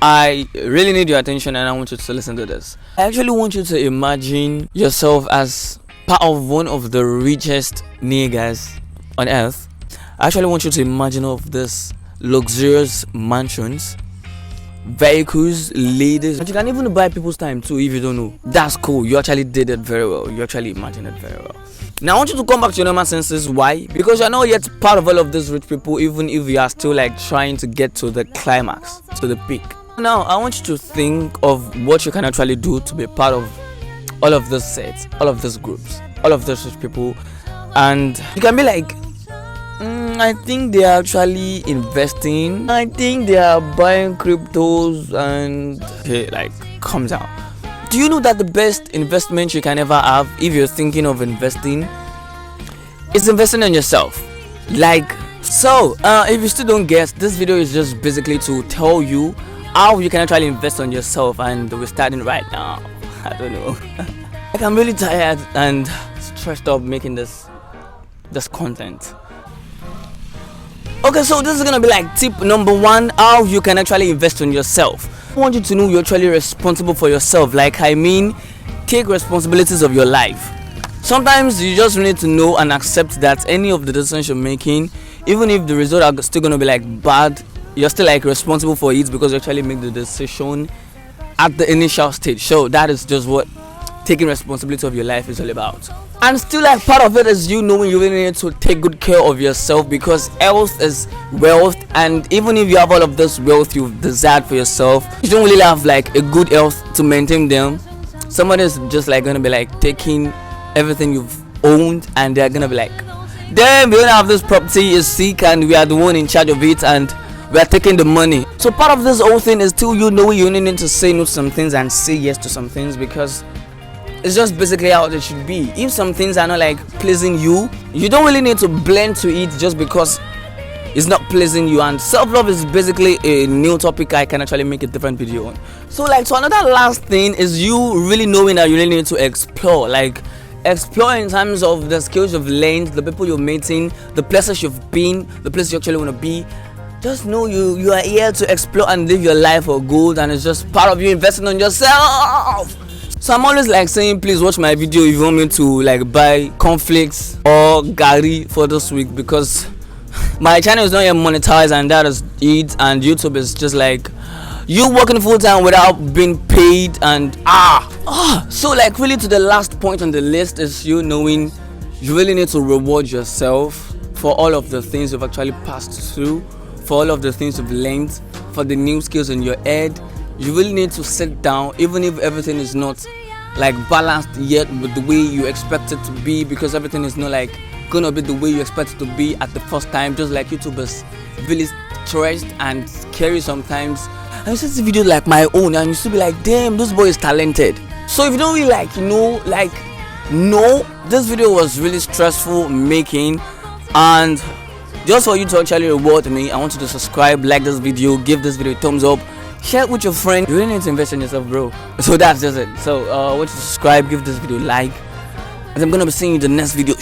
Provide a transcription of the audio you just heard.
I really need your attention and I want you to listen to this. I actually want you to imagine yourself as part of one of the richest niggas on earth. I actually want you to imagine of this luxurious mansions, vehicles, ladies. And you can even buy people's time too if you don't know. That's cool. You actually did it very well. You actually imagined it very well. Now I want you to come back to your normal senses. Why? Because you're not yet part of all of these rich people, even if you are still like trying to get to the climax, to the peak. Now I want you to think of what you can actually do to be part of all of these sets, all of these groups, all of these rich people. And you can be like, I think they are actually investing. I think they are buying cryptos and okay, like comes out. Do you know that the best investment you can ever have if you're thinking of investing is investing in yourself? Like, so if you still don't guess, this video is just basically to tell you how you can actually invest on yourself, and we're starting right now. I don't know. Like, I'm really tired and stressed up making this content. Okay, so this is gonna be like tip number 1, how you can actually invest on yourself. I want you to know you're actually responsible for yourself. Like, I mean, take responsibilities of your life. Sometimes you just need to know and accept that any of the decisions you're making, even if the result are still gonna be like bad, you're still like responsible for it because you actually make the decision at the initial stage. So that is just what taking responsibility of your life is all about. And still, like, part of it is you knowing you really need to take good care of yourself, because health is wealth. And even if you have all of this wealth you've desired for yourself, you don't really have like a good health to maintain them. Someone is just like gonna be like taking everything you've owned, and they're gonna be like, damn, we don't have this property, is sick and we are the one in charge of it and we are taking the money. So part of this whole thing is still you know you only need to say no to some things and say yes to some things, because it's just basically how it should be. If some things are not like pleasing you, you don't really need to blend to it just because it's not pleasing you. And self-love is basically a new topic I can actually make a different video on. So like, so another last thing is you really knowing that you really need to explore. Like, explore in terms of the skills you've learned, the people you're meeting, the places you've been, the places you actually want to be. Just know you are here to explore and live your life for good, and it's just part of you investing on yourself. So I'm always like saying, please watch my video if you want me to like buy cornflakes or gari for this week, because my channel is not yet monetized, and that is it. And YouTube is just like you working full time without being paid. And so like, really, to the last point on the list is you knowing you really need to reward yourself for all of the things you've actually passed through, for all of the things you've learned, for the new skills in your head. You really need to sit down, even if everything is not like balanced yet with the way you expect it to be, because everything is not like gonna be the way you expect it to be at the first time. Just like YouTube is really stressed and scary sometimes, and you see videos like my own and you still be like, damn, this boy is talented. So if you don't really like, no, this video was really stressful making, and just for you to actually reward me, I want you to subscribe, like this video, give this video a thumbs up, share it with your friend. You really need to invest in yourself, bro. So that's just it. So I want you to subscribe, give this video a like, and I'm gonna be seeing you in the next video.